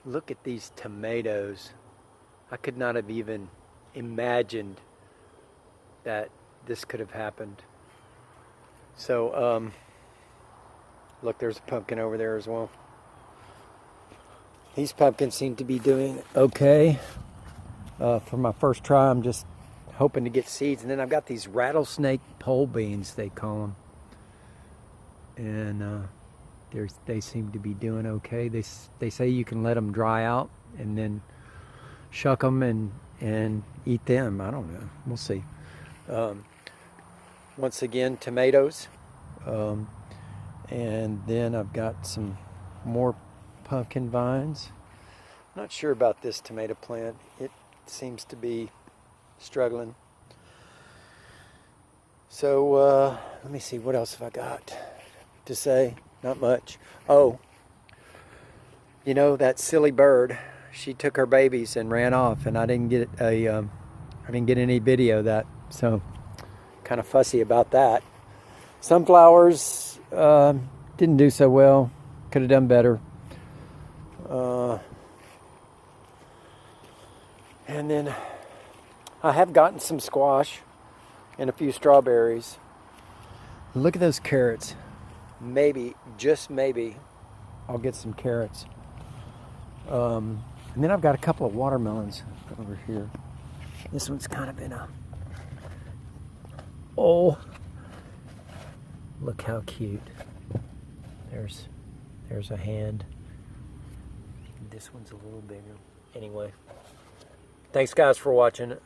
Look at these tomatoes. I could not have even imagined that this could have happened. So, look, there's a pumpkin over there as well. These pumpkins seem to be doing okay. For my first try, I'm just hoping to get seeds. And then I've got these rattlesnake pole beans, they call them. And they seem to be doing okay. They say you can let them dry out and then shuck them and eat them. I don't know. We'll see. Once again, tomatoes. And then I've got some more pumpkin vines. Not sure about this tomato plant. It seems to be struggling. So let me see, what else have I got to say? Not much. Oh, you know, that silly bird, she took her babies and ran off, and I didn't get any video of that, so kind of fussy about that. Sunflowers didn't do so well. Could have done better. And then I have gotten some squash and a few strawberries. Look at those carrots. Maybe, just maybe, I'll get some carrots. And then I've got a couple of watermelons over here. This one's kind of in a... Oh, look how cute. There's a hand. This one's a little bigger. Anyway, thanks guys for watching.